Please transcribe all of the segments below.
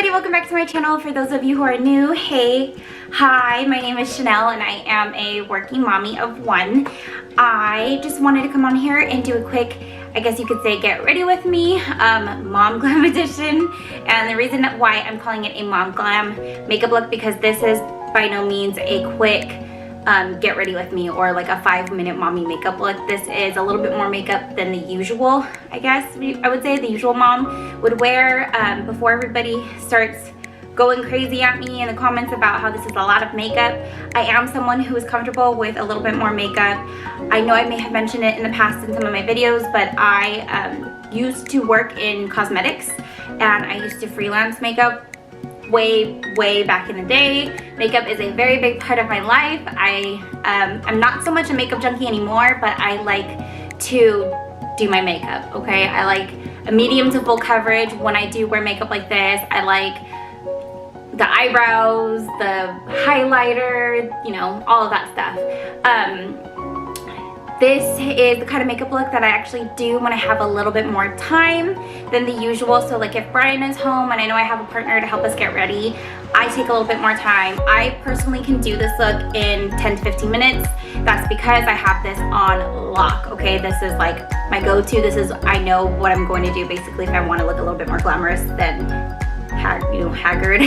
everybody, welcome back to my channel. For those of you who are new, hey, hi, my name is Chanel and I am a working mommy of one. I just wanted to come on here and do a quick, I guess you could say, get ready with me mom glam edition. And the reason why I'm calling it a mom glam makeup look, because this is by no means a quick get ready with me or like a 5-minute mommy makeup look. This is a little bit more makeup than the usual, I guess I would say the usual mom would wear. Before everybody starts going crazy at me in the comments about how this is a lot of makeup, I am someone who is comfortable with a little bit more makeup. I know I may have mentioned it in the past in some of my videos, but I used to work in cosmetics and I used to freelance makeup way back in the day. Makeup is a very big part of my life. I'm not so much a makeup junkie anymore, but I like to do my makeup, okay? I like a medium to full coverage when I do wear makeup like this. I like the eyebrows, the highlighter, you know, all of that stuff. This is the kind of makeup look that I actually do when I have a little bit more time than the usual. So like if Brian is home and I know I have a partner to help us get ready, I take a little bit more time. I personally can do this look in 10 to 15 minutes. That's because I have this on lock, okay? This is like my go-to. This is, I know what I'm going to do basically if I want to look a little bit more glamorous than haggard.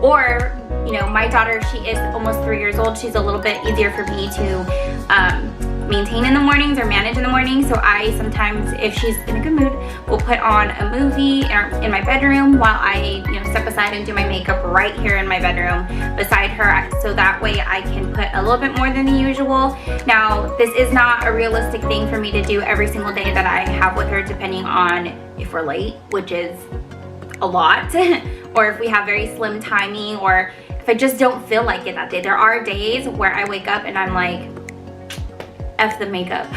Or, you know, my daughter, she is almost 3 years old. She's a little bit easier for me to maintain in the mornings or manage in the mornings. So I sometimes, if she's in a good mood, will put on a movie in my bedroom while I, you know, step aside and do my makeup right here in my bedroom beside her. So that way I can put a little bit more than the usual. Now, this is not a realistic thing for me to do every single day that I have with her, depending on if we're late, which is a lot, or if we have very slim timing, or if I just don't feel like it that day. There are days where I wake up and I'm like, F the makeup.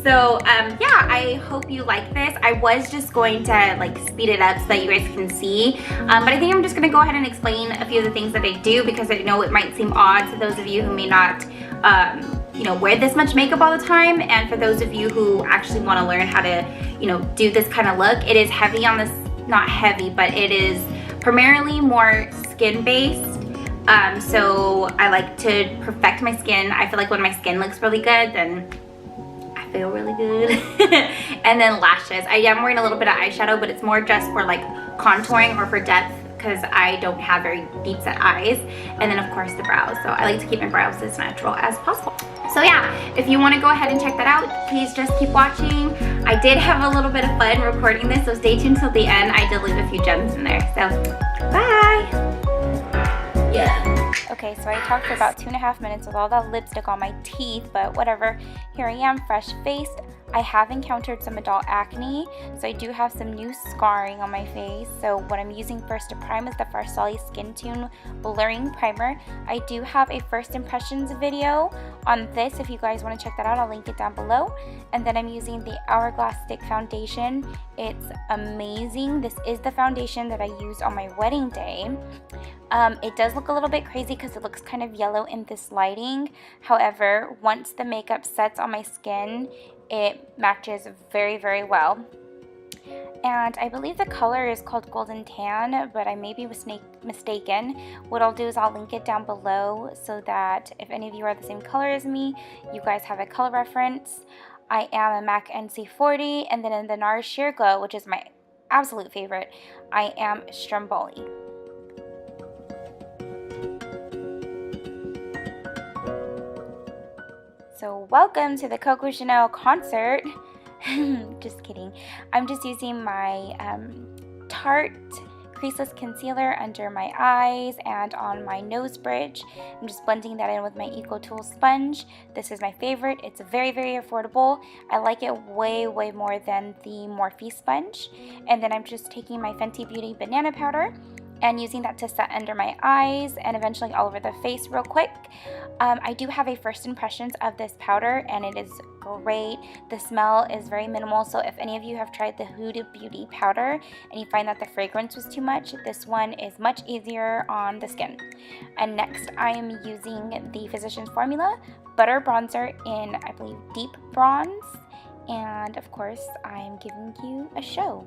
So yeah, I hope you like this. I was just going to like speed it up so that you guys can see, but I think I'm just gonna go ahead and explain a few of the things that I do, because I know it might seem odd to those of you who may not you know, wear this much makeup all the time, and for those of you who actually want to learn how to, you know, do this kind of look. It is heavy on this, not heavy, but it is primarily more skin based. So I like to perfect my skin. I feel like when my skin looks really good, then I feel really good. And then lashes. I am wearing a little bit of eyeshadow, but it's more just for like contouring or for depth, because I don't have very deep set eyes. And then of course the brows. So I like to keep my brows as natural as possible. So yeah, if you want to go ahead and check that out, please just keep watching. I did have a little bit of fun recording this, so stay tuned till the end. I did leave a few gems in there. So bye. Yeah. Okay, so I talked for about 2.5 minutes with all that lipstick on my teeth, but whatever. Here I am, fresh faced. I have encountered some adult acne, so I do have some new scarring on my face. So what I'm using first to prime is the Farsali Skin Tune Blurring Primer. I do have a first impressions video on this. If you guys want to check that out, I'll link it down below. And then I'm using the Hourglass Stick Foundation. It's amazing. This is the foundation that I used on my wedding day. It does look a little bit crazy because it looks kind of yellow in this lighting. However, once the makeup sets on my skin, it matches very well. And I believe the color is called Golden Tan, but I may be mistaken. What I'll do is I'll link it down below so that if any of you are the same color as me, you guys have a color reference. I am a MAC NC40, and then in the NARS Sheer Glow, which is my absolute favorite, I am Stromboli. So welcome to the Coco Chanel concert. Just kidding. I'm just using my Tarte creaseless concealer under my eyes and on my nose bridge. I'm just blending that in with my Eco Tool sponge. This is my favorite. It's very affordable. I like it way more than the Morphe sponge. And then I'm just taking my Fenty Beauty banana powder and using that to set under my eyes and eventually all over the face real quick. I do have a first impressions of this powder and it is great. The smell is very minimal, so if any of you have tried the Huda Beauty powder and you find that the fragrance was too much, this one is much easier on the skin. And next I am using the Physicians Formula Butter Bronzer in, I believe, Deep Bronze. And of course, I am giving you a show.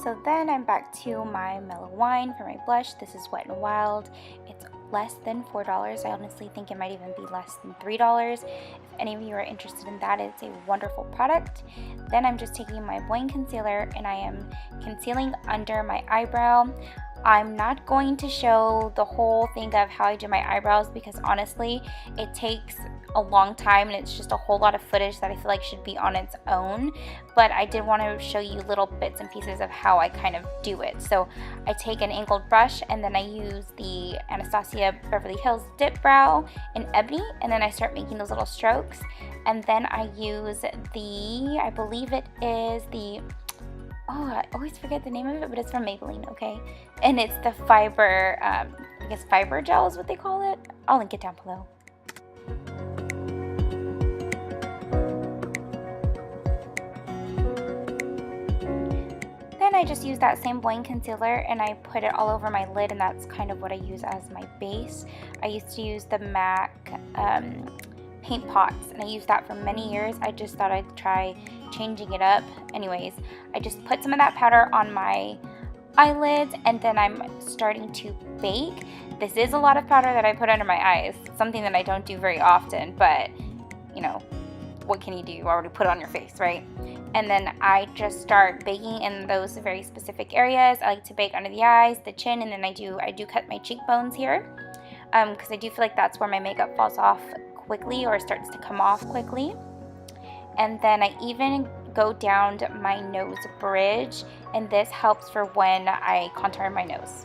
So then I'm back to my Mellow wine for my blush. This is Wet n Wild. It's less than $4. I honestly think it might even be less than $3. If any of you are interested in that, it's a wonderful product. Then I'm just taking my Boing concealer and I am concealing under my eyebrow. I'm not going to show the whole thing of how I do my eyebrows because honestly, it takes a long time and it's just a whole lot of footage that I feel like should be on its own, but I did want to show you little bits and pieces of how I kind of do it. So I take an angled brush and then I use the Anastasia Beverly Hills Dip Brow in Ebony, and then I start making those little strokes, and then I use the, I believe it is the, oh, I always forget the name of it, but it's from Maybeline, okay? And it's the fiber, I guess fiber gel is what they call it. I'll link it down below. Then I just use that same Boing concealer and I put it all over my lid, and that's kind of what I use as my base. I used to use the MAC paint pots, and I used that for many years. I just thought I'd try changing it up. Anyways, I just put some of that powder on my eyelids and then I'm starting to bake. This is a lot of powder that I put under my eyes, something that I don't do very often, but you know, what can you do? You already put it on your face, right? And then I just start baking in those very specific areas. I like to bake under the eyes, the chin, and then I do cut my cheekbones here because I do feel like that's where my makeup falls off quickly or starts to come off quickly. And then I even go down my nose bridge, and this helps for when I contour my nose.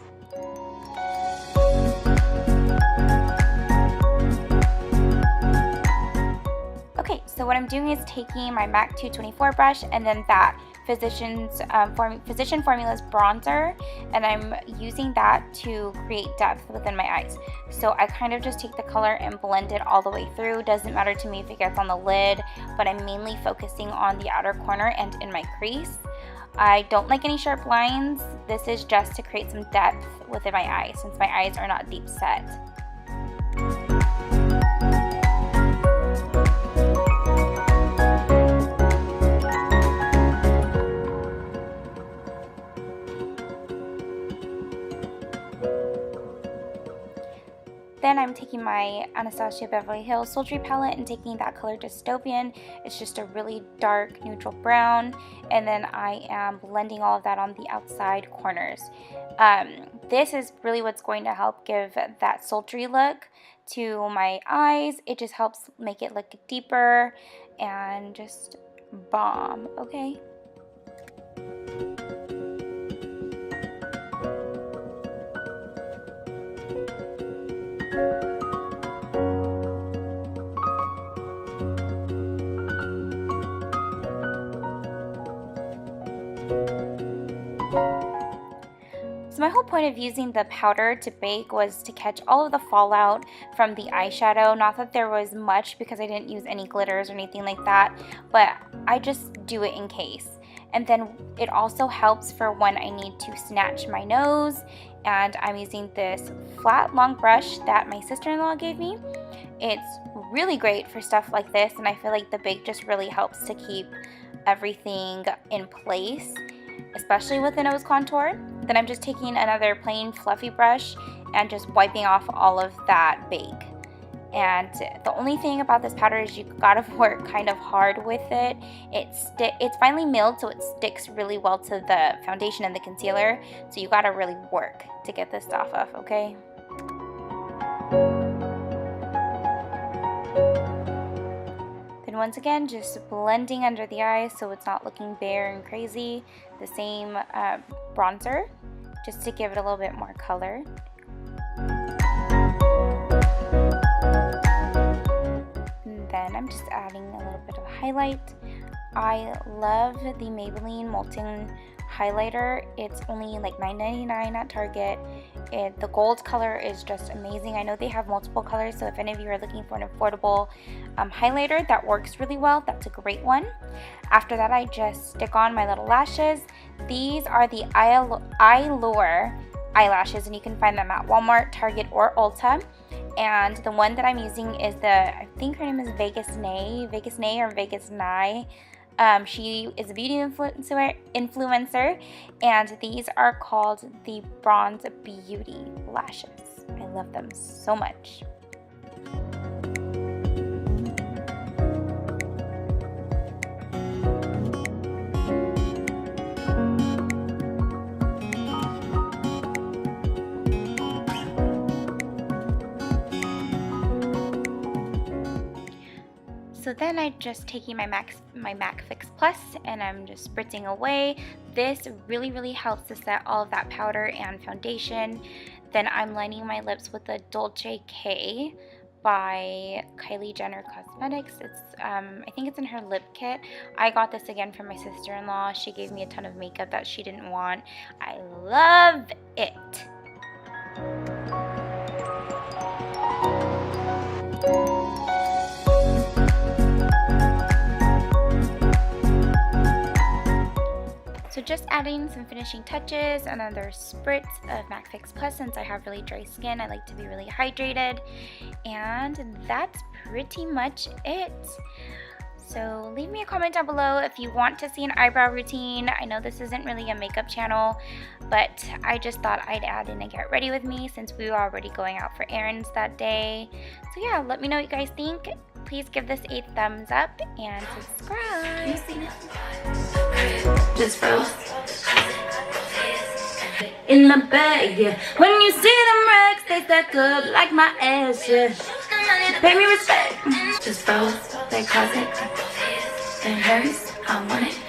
Okay, so what I'm doing is taking my MAC 224 brush and then that Physician Formula's bronzer, and I'm using that to create depth within my eyes. So I kind of just take the color and blend it all the way through. Doesn't matter to me if it gets on the lid, but I'm mainly focusing on the outer corner and in my crease. I don't like any sharp lines. This is just to create some depth within my eyes since my eyes are not deep set. Then I'm taking my Anastasia Beverly Hills Sultry Pallet and taking that color Dystopian. It's just a really dark neutral brown, and then I am blending all of that on the outside corners. This is really what's going to help give that sultry look to my eyes. It just helps make it look deeper and just bomb, okay? So my whole point of using the powder to bake was to catch all of the fallout from the eyeshadow. Not that there was much because I didn't use any glitters or anything like that, but I just do it in case. And then it also helps for when I need to snatch my nose, and I'm using this flat long brush that my sister-in-law gave me. It's really great for stuff like this, and I feel like the bake just really helps to keep everything in place, especially with the nose contour. Then I'm just taking another plain fluffy brush and just wiping off all of that bake. And the only thing about this powder is you gotta work kind of hard with it. It's finely milled, so it sticks really well to the foundation and the concealer, so you gotta really work to get this stuff off, okay? Then once again, just blending under the eyes so it's not looking bare and crazy. The same bronzer, just to give it a little bit more color. And then I'm just adding a little bit of highlight. I love the Maybelline Molten highlighter. It's only like $9.99 at Target. The gold color is just amazing. I know they have multiple colors, so if any of you are looking for an affordable highlighter that works really well, that's a great one. After that, I just stick on my little lashes. These are the Eyelure eyelashes, and you can find them at Walmart, Target, or Ulta. And the one that I'm using is I think her name is Vegas Nay or Vegas Nye. She is a beauty influencer, and these are called the Bronze Beauty lashes. I love them so much. So then I'm just taking my MAC Fix Plus and I'm just spritzing away. This really helps to set all of that powder and foundation. Then I'm lining my lips with the Dolce K by Kylie Jenner Cosmetics. It's I think it's in her lip kit. I got this again from my sister-in-law. She gave me a ton of makeup that she didn't want. I love it. So just adding some finishing touches, another spritz of MAC Fix Plus since I have really dry skin. I like to be really hydrated, and that's pretty much it. So leave me a comment down below if you want to see an eyebrow routine. I know this isn't really a makeup channel, but I just thought I'd add in a get ready with me since we were already going out for errands that day. So yeah, let me know what you guys think. Please give this a thumbs up and subscribe. You seen it? Just froze. In the bag, yeah. When you see them racks, they stack up like my ass, yeah. Pay me respect. Just froze. They cause it. It hurts. I want it.